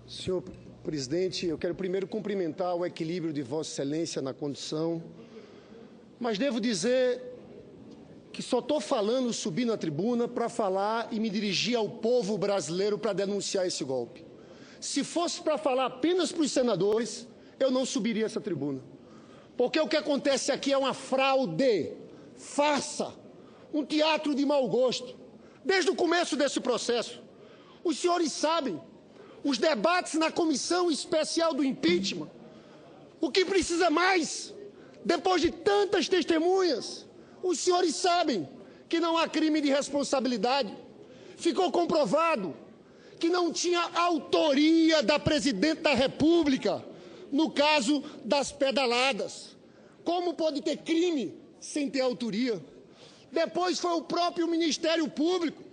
Senhor presidente, eu quero primeiro cumprimentar o equilíbrio de Vossa Excelência na condução, mas devo dizer que só estou falando, subindo à tribuna, para falar e me dirigir ao povo brasileiro para denunciar esse golpe. Se fosse para falar apenas para os senadores, eu não subiria essa tribuna. Porque o que acontece aqui é uma fraude, farsa, um teatro de mau gosto. Desde o começo desse processo, os senhores sabem, os debates na comissão especial do impeachment, o que precisa mais, depois de tantas testemunhas, os senhores sabem que não há crime de responsabilidade. Ficou comprovado que não tinha autoria da presidente da República no caso das pedaladas. Como pode ter crime sem ter autoria? Depois foi o próprio Ministério Público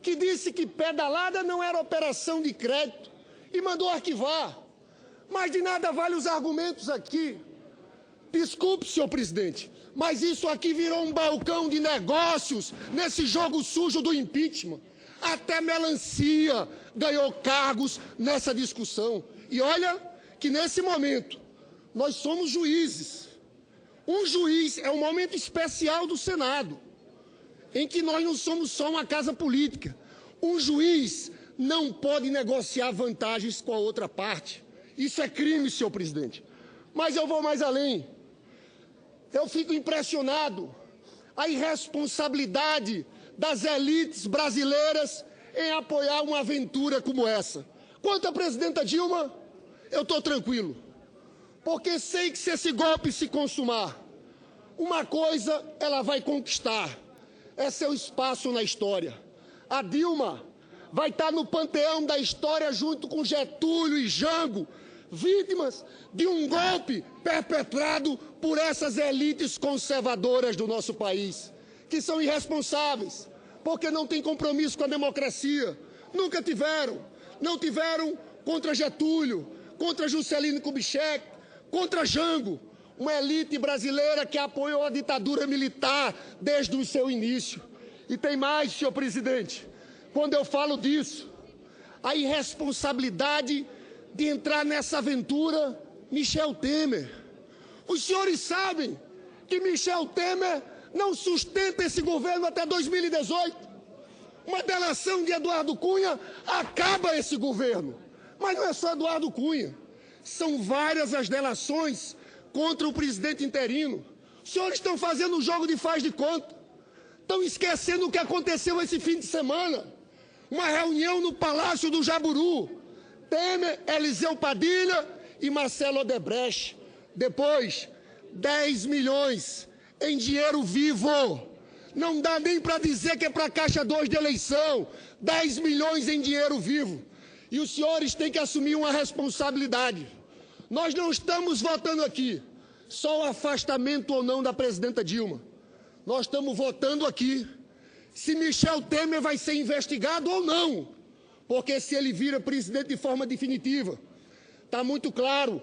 que disse que pedalada não era operação de crédito e mandou arquivar. Mas de nada vale os argumentos aqui. Desculpe, senhor presidente, mas isso aqui virou um balcão de negócios nesse jogo sujo do impeachment. Até melancia ganhou cargos nessa discussão. E olha que nesse momento nós somos juízes. Um juiz é um momento especial do Senado, em que nós não somos só uma casa política. Um juiz não pode negociar vantagens com a outra parte. Isso é crime, senhor presidente. Mas eu vou mais além. Eu fico impressionado a irresponsabilidade das elites brasileiras em apoiar uma aventura como essa. Quanto à presidenta Dilma, eu estou tranquilo, porque sei que se esse golpe se consumar, uma coisa ela vai conquistar, é seu espaço na história. A Dilma vai estar no panteão da história junto com Getúlio e Jango, vítimas de um golpe perpetrado por essas elites conservadoras do nosso país, que são irresponsáveis, porque não têm compromisso com a democracia. Nunca tiveram. Não tiveram contra Getúlio, contra Juscelino Kubitschek, contra Jango, uma elite brasileira que apoiou a ditadura militar desde o seu início. E tem mais, senhor presidente, quando eu falo disso, a irresponsabilidade de entrar nessa aventura, Michel Temer. Os senhores sabem que Michel Temer não sustenta esse governo até 2018. Uma delação de Eduardo Cunha acaba esse governo. Mas não é só Eduardo Cunha. São várias as delações contra o presidente interino. Os senhores estão fazendo um jogo de faz de conta. Estão esquecendo o que aconteceu esse fim de semana. Uma reunião no Palácio do Jaburu. Temer, Eliseu Padilha e Marcelo Odebrecht. Depois, 10 milhões em dinheiro vivo. Não dá nem para dizer que é para a Caixa 2 de eleição. 10 milhões em dinheiro vivo. E os senhores têm que assumir uma responsabilidade. Nós não estamos votando aqui só o afastamento ou não da presidenta Dilma. Nós estamos votando aqui se Michel Temer vai ser investigado ou não. Porque se ele vira presidente de forma definitiva, está muito claro,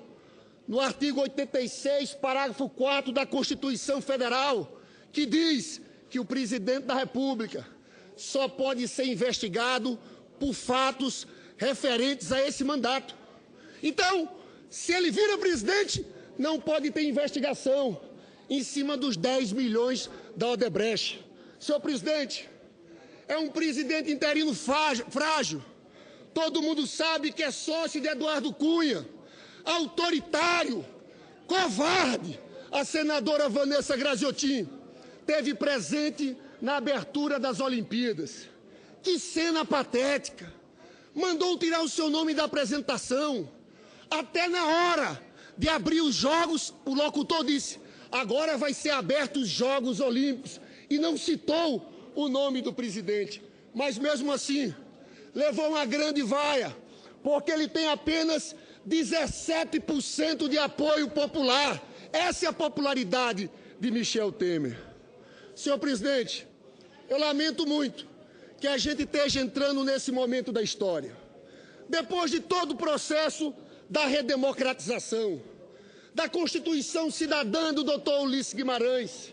no artigo 86, parágrafo 4 da Constituição Federal, que diz que o presidente da República só pode ser investigado por fatos referentes a esse mandato. Então, se ele vira presidente, não pode ter investigação em cima dos 10 milhões da Odebrecht. Senhor presidente, é um presidente interino frágil. Todo mundo sabe que é sócio de Eduardo Cunha, autoritário, covarde. A senadora Vanessa Graziotin esteve presente na abertura das Olimpíadas. Que cena patética. Mandou tirar o seu nome da apresentação. Até na hora de abrir os Jogos, o locutor disse: agora vai ser abertos os Jogos Olímpicos. E não citou o nome do presidente. Mas mesmo assim, levou uma grande vaia, porque ele tem apenas 17% de apoio popular. Essa é a popularidade de Michel Temer. Senhor presidente, eu lamento muito que a gente esteja entrando nesse momento da história. Depois de todo o processo da redemocratização, da Constituição Cidadã do Dr. Ulisses Guimarães,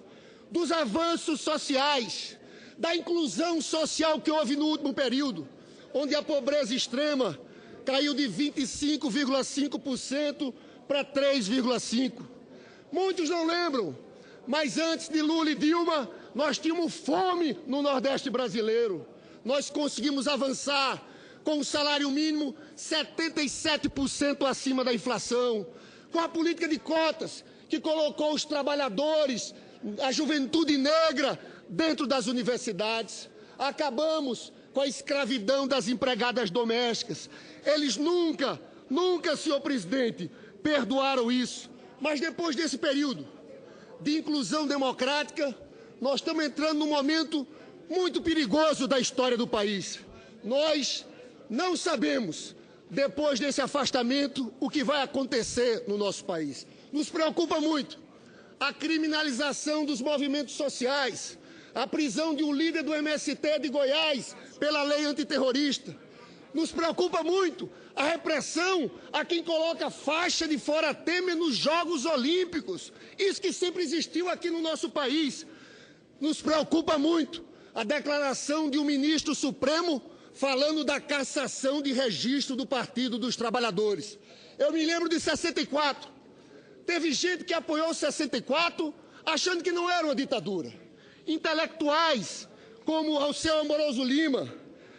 dos avanços sociais, da inclusão social que houve no último período, onde a pobreza extrema caiu de 25,5% para 3,5%. Muitos não lembram, mas antes de Lula e Dilma, nós tínhamos fome no Nordeste brasileiro. Nós conseguimos avançar com o salário mínimo 77% acima da inflação, com a política de cotas, que colocou os trabalhadores, a juventude negra, dentro das universidades. Acabamos com a escravidão das empregadas domésticas. Eles nunca, senhor presidente, perdoaram isso. Mas depois desse período de inclusão democrática, nós estamos entrando num momento muito perigoso da história do país. Nós não sabemos, depois desse afastamento, o que vai acontecer no nosso país. Nos preocupa muito a criminalização dos movimentos sociais, a prisão de um líder do MST de Goiás pela lei antiterrorista. Nos preocupa muito a repressão a quem coloca faixa de fora Temer nos Jogos Olímpicos. Isso que sempre existiu aqui no nosso país. Nos preocupa muito a declaração de um ministro supremo falando da cassação de registro do Partido dos Trabalhadores. Eu me lembro de 64. Teve gente que apoiou 64 achando que não era uma ditadura. Intelectuais como Alceu Amoroso Lima,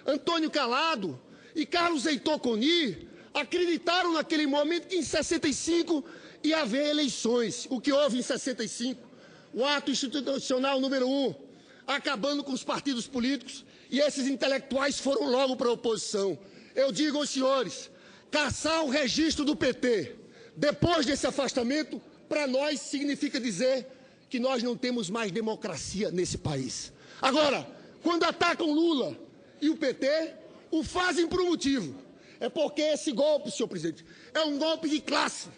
Antônio Calado e Carlos Heitor Coni acreditaram naquele momento que em 65 ia haver eleições. O que houve em 65? O ato institucional número 1, acabando com os partidos políticos, e esses intelectuais foram logo para a oposição. Eu digo aos senhores, caçar o registro do PT, depois desse afastamento, para nós significa dizer que nós não temos mais democracia nesse país. Agora, quando atacam Lula e o PT, o fazem por um motivo. É porque esse golpe, senhor presidente, é um golpe de classe,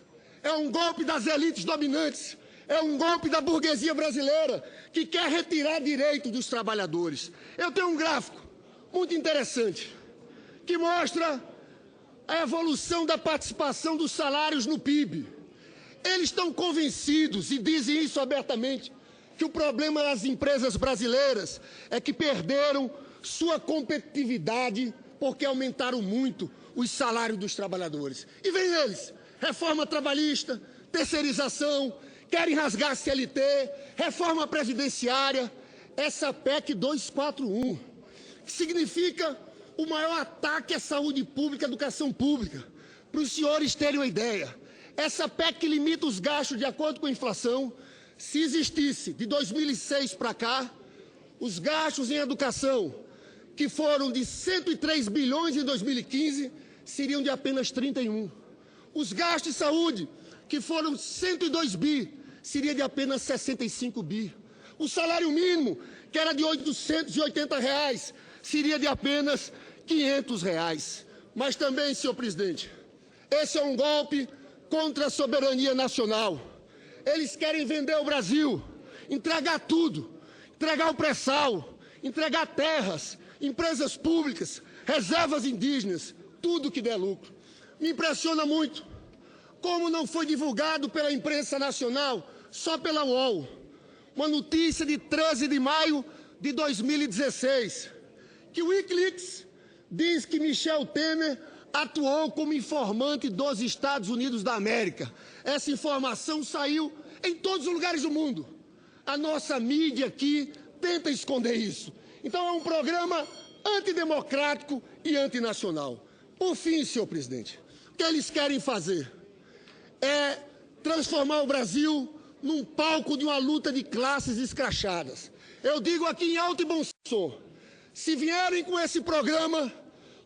é um golpe das elites dominantes, é um golpe da burguesia brasileira que quer retirar direito dos trabalhadores. Eu tenho um gráfico muito interessante que mostra a evolução da participação dos salários no PIB. Eles estão convencidos, e dizem isso abertamente, que o problema das empresas brasileiras é que perderam sua competitividade porque aumentaram muito os salários dos trabalhadores. E vem eles, reforma trabalhista, terceirização, querem rasgar a CLT, reforma previdenciária, essa PEC 241, que significa o maior ataque à saúde pública, à educação pública. Para os senhores terem uma ideia, essa PEC limita os gastos de acordo com a inflação. Se existisse, de 2006 para cá, os gastos em educação, que foram de 103 bilhões em 2015, seriam de apenas 31. Os gastos de saúde, que foram 102 bi, seria de apenas 65 bi. O salário mínimo, que era de R$ 880, seria de apenas R$ 500. Mas também, senhor presidente, esse é um golpe contra a soberania nacional. Eles querem vender o Brasil, entregar tudo, entregar o pré-sal, entregar terras, empresas públicas, reservas indígenas, tudo que der lucro. Me impressiona muito como não foi divulgado pela imprensa nacional, só pela UOL, uma notícia de 13 de maio de 2016, que o Wikileaks diz que Michel Temer atuou como informante dos Estados Unidos da América. Essa informação saiu em todos os lugares do mundo. A nossa mídia aqui tenta esconder isso. Então é um programa antidemocrático e antinacional. Por fim, senhor presidente, o que eles querem fazer é transformar o Brasil num palco de uma luta de classes escrachadas. Eu digo aqui em alto e bom som, se vierem com esse programa,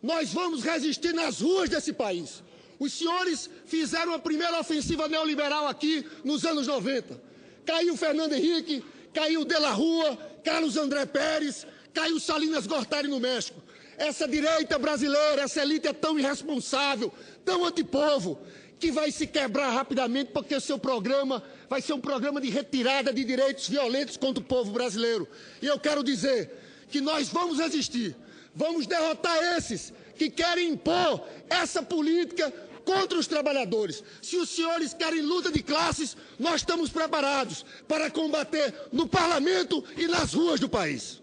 nós vamos resistir nas ruas desse país. Os senhores fizeram a primeira ofensiva neoliberal aqui nos anos 90. Caiu Fernando Henrique, caiu De La Rua, Carlos André Pérez, caiu Salinas Gortari no México. Essa direita brasileira, essa elite é tão irresponsável, tão antipovo, que vai se quebrar rapidamente porque o seu programa vai ser um programa de retirada de direitos violentos contra o povo brasileiro. E eu quero dizer que nós vamos resistir, vamos derrotar esses que querem impor essa política contra os trabalhadores. Se os senhores querem luta de classes, nós estamos preparados para combater no parlamento e nas ruas do país.